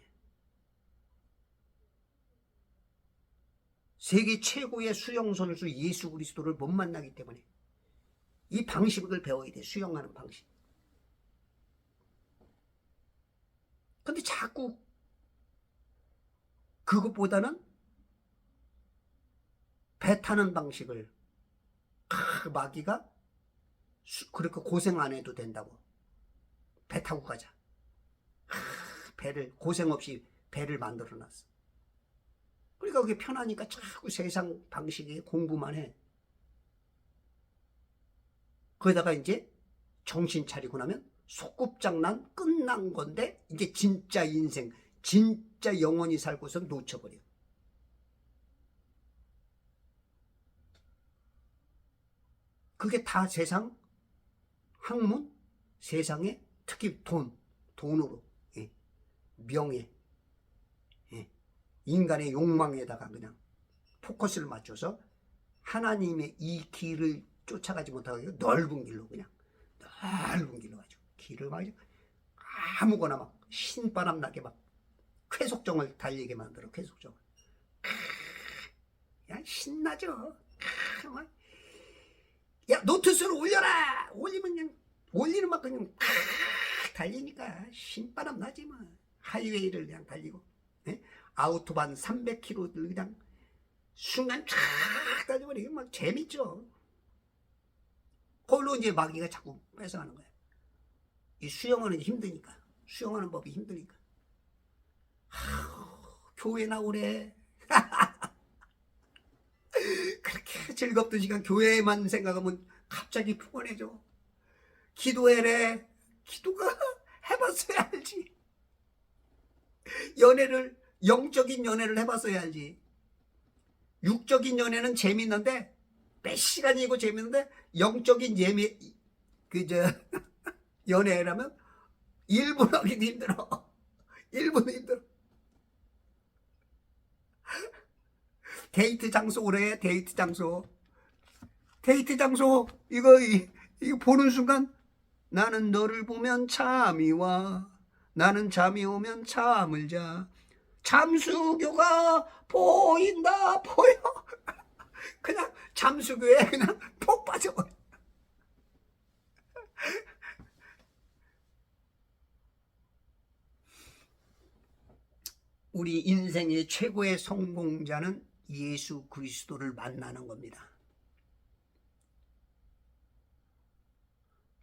세계 최고의 수영 선수 예수 그리스도를 못 만나기 때문에 이 방식을 배워야 돼. 수영하는 방식. 근데 자꾸 그것보다는 배 타는 방식을 마귀가 그렇게 고생 안 해도 된다고. 배 타고 가자. 배를 고생 없이 배를 만들어 놨어. 그러니까 그게 편하니까 자꾸 세상 방식에 공부만 해. 거기다가 이제 정신 차리고 나면 소꿉장난 끝난 건데 이제 진짜 인생, 진짜 영원히 살고서 놓쳐버려. 그게 다 세상 학문, 세상에 특히 돈으로, 예, 명예, 예, 인간의 욕망에다가 그냥 포커스를 맞춰서 하나님의 이 길을 쫓아가지 못하고 넓은 길로 그냥 넓은 길로 가지고 길을 막 아무거나 막 신바람 나게 막 쾌속정을 달리게 만들어. 쾌속정을 그냥 신나죠. 야, 노트스를 올려라. 올리면 그냥 올리는 막 그냥 달리니까 신바람 나지 뭐. 하이웨이를 그냥 달리고, 예? 아우토반 300km를 그냥 순간 쫙 달려버리고 막 재밌죠. 그걸로 이제 마귀가 자꾸 뺏어가는 거야. 이 수영하는 게 힘드니까. 수영하는 법이 힘드니까. 교회 나오래. 그렇게 즐겁던 시간 교회만 생각하면 갑자기 피곤해져. 기도해래. 기도가 해봤어야 알지. 연애를, 영적인 연애를 해봤어야 알지. 육적인 연애는 재밌는데 몇 시간이고 재밌는데 영적인 연애라면 1분 하기도 힘들어. 1분 힘들어. 데이트 장소 오래. 데이트 장소 이거 보는 순간 나는 너를 보면 잠이 와. 나는 잠이 오면 잠을 자. 잠수교가 보인다 보여. 그냥 잠수교에 그냥 폭 빠져버려. 우리 인생의 최고의 성공자는 예수 그리스도를 만나는 겁니다.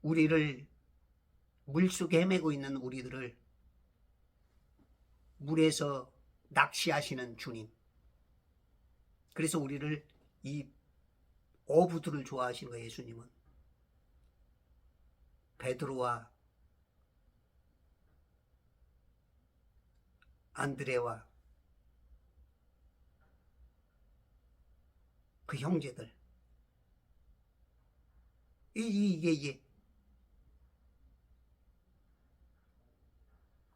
우리를 물속에 헤매고 있는 우리들을 물에서 낚시하시는 주님. 그래서 우리를 이 어부들을 좋아하시는 거예요. 예수님은 베드로와 안드레와 그 형제들, 이게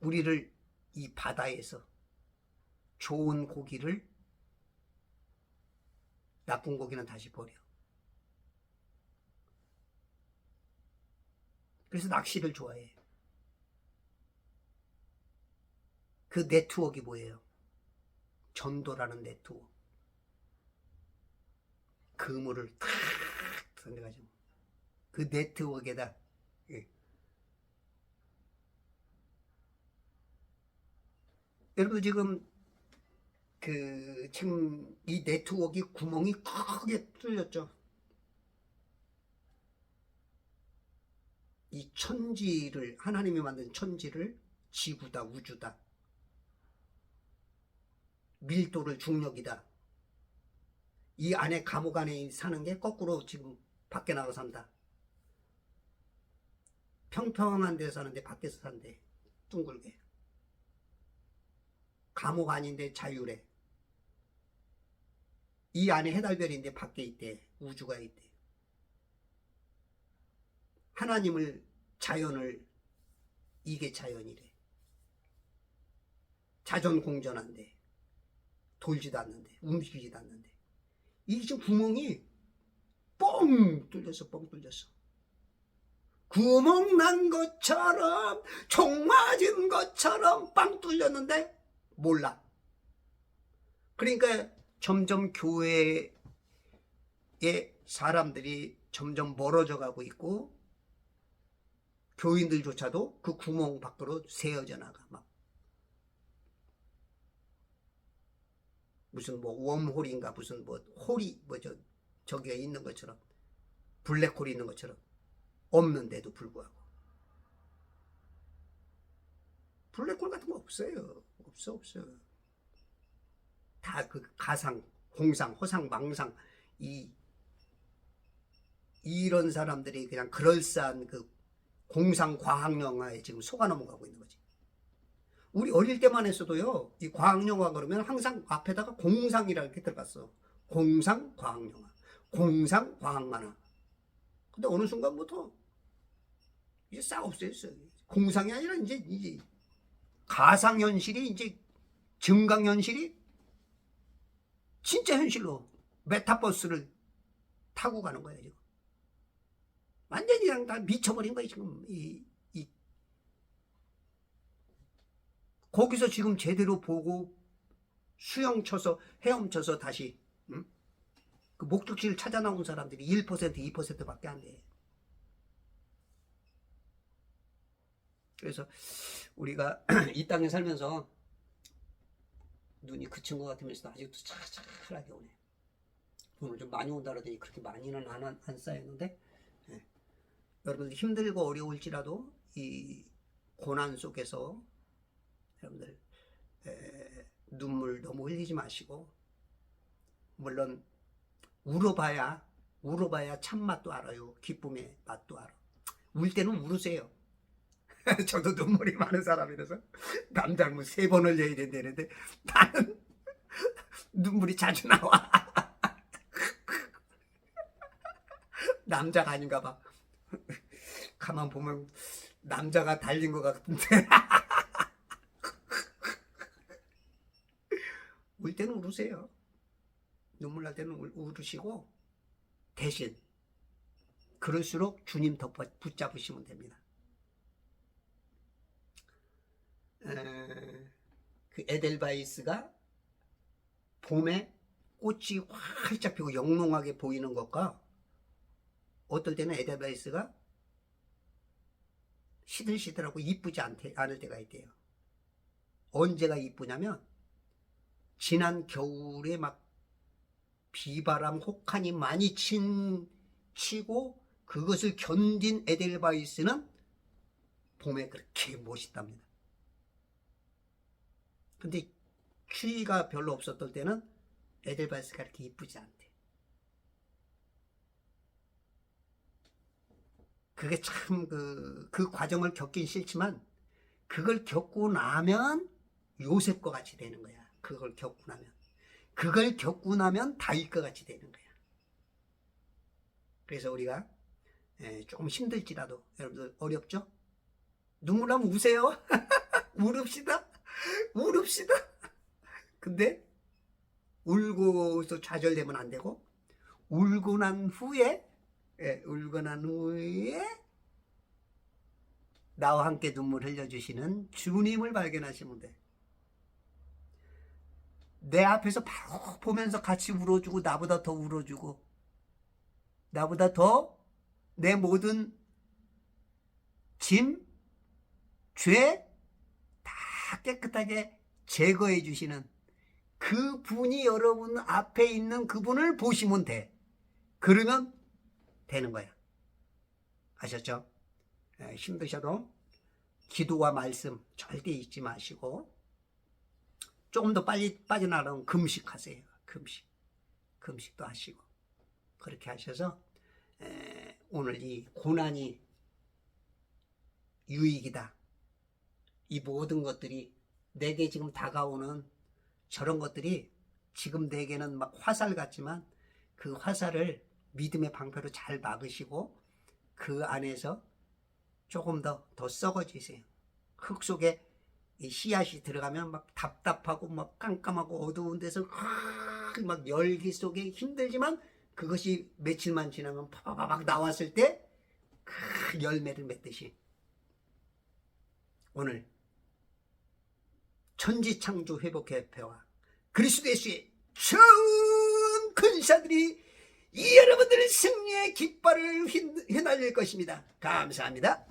우리를 이 바다에서 좋은 고기를 나쁜 고기는 다시 버려. 그래서 낚시를 좋아해. 그 네트워크가 뭐예요? 전도라는 네트워크. 그물을 탁 던져가지고 그 네트워크에다, 예. 여러분 지금 지금 이 네트워크 구멍이 크게 뚫렸죠. 이 천지를, 하나님이 만든 천지를 지구다, 우주다, 밀도를 중력이다. 이 안에 감옥 안에 사는 게 거꾸로 지금 밖에 나가 산다. 평평한 데서 사는데 밖에서 산대. 둥글게. 감옥 아닌데 자유래. 이 안에 해달별인데 밖에 있대. 우주가 있대. 하나님을, 자연을, 이게 자연이래. 자전공전한데 돌지도 않는데 움직이지도 않는데 이 지금 구멍이 뻥 뚫렸어. 뻥 뚫렸어. 구멍 난 것처럼, 총 맞은 것처럼 빵 뚫렸는데 몰라. 그러니까 점점 교회의 사람들이 점점 멀어져 가고 있고 교인들조차도 그 구멍 밖으로 새어져 나가. 막 무슨 뭐 웜홀인가 무슨 뭐 홀이 저기에 있는 것처럼 블랙홀이 있는 것처럼 없는데도 불구하고 블랙홀 같은 거 없어요. 없어. 다 그 가상, 공상, 허상, 망상 이런 사람들이 그냥 그럴싸한 그 공상 과학 영화에 지금 속아 넘어가고 있는 거지. 우리 어릴 때만 했어도요, 이 과학 영화 그러면 항상 앞에다가 공상이라는 게 들어갔어. 공상 과학 영화, 공상 과학 만화. 근데 어느 순간부터 이제 싹 없어졌어요. 공상이 아니라 이제 가상 현실이 이제 증강 현실이 진짜 현실로 메타버스를 타고 가는 거예요 지금. 완전히 그냥 다 미쳐버린 거예요 지금. 거기서 지금 제대로 보고 수영 쳐서 헤엄쳐서 다시 그 목적지를 찾아 나온 사람들이 1% 2%밖에 안 돼. 그래서 우리가 이 땅에 살면서 눈이 그친 것 같으면서도 아직도 차차하게 오네. 오늘 좀 많이 온다 그러더니 그렇게 많이는 안 쌓였는데, 예. 여러분들 힘들고 어려울지라도 이 고난 속에서 여러분들 눈물 너무 흘리지 마시고, 물론 울어봐야 참맛도 알아요. 기쁨의 맛도 알아. 울 때는 울으세요. 저도 눈물이 많은 사람이라서 남자를 뭐 3번 흘려야 된다는데 나는 눈물이 자주 나와. 남자가 아닌가 봐. 가만 보면 남자가 달린 것 같은데. 울 때는 울으세요. 눈물 날 때는 울으시고, 대신 그럴수록 주님 더 붙잡으시면 됩니다. 그 에델바이스가 봄에 꽃이 활짝 피고 영롱하게 보이는 것과 어떨 때는 에델바이스가 시들시들하고 이쁘지 않을 때가 있대요. 언제가 이쁘냐면 지난 겨울에 막 비바람 혹한이 많이 치고 그것을 견딘 에델바이스는 봄에 그렇게 멋있답니다. 근데 추위가 별로 없었던 때는 에델바이스가 그렇게 이쁘지 않대. 그게 참 그 과정을 겪긴 싫지만 그걸 겪고 나면 요셉과 같이 되는 거야. 그걸 겪고 나면 다윗과 같이 되는 거야. 그래서 우리가 조금 힘들지라도, 여러분들 어렵죠? 눈물 나면 우세요. 울읍시다. 근데 울고서 좌절되면 안 되고, 울고 난 후에 나와 함께 눈물 흘려주시는 주님을 발견하시면 돼. 내 앞에서 바로 보면서 같이 울어주고, 나보다 더 울어주고, 나보다 더 내 모든 짐, 죄 다 깨끗하게 제거해 주시는 그 분이 여러분 앞에 있는 그분을 보시면 돼. 그러면 되는 거야. 아셨죠? 힘드셔도 기도와 말씀 절대 잊지 마시고, 조금 더 빨리 빠져나가면 금식하세요. 금식도 하시고, 그렇게 하셔서 오늘 이 고난이 유익이다. 이 모든 것들이 내게 지금 다가오는 저런 것들이 지금 내게는 막 화살 같지만 그 화살을 믿음의 방패로 잘 막으시고 그 안에서 조금 더 썩어지세요. 흙 속에 이 씨앗이 들어가면 막 답답하고 막 깜깜하고 어두운 데서 막 열기 속에 힘들지만 그것이 며칠만 지나면 파바바박 나왔을 때 그 열매를 맺듯이 오늘 천지창조 회복협회와 그리스도 예수의 전 근사들이 이 여러분들 늘 승리의 깃발을 휘날릴 것입니다. 감사합니다.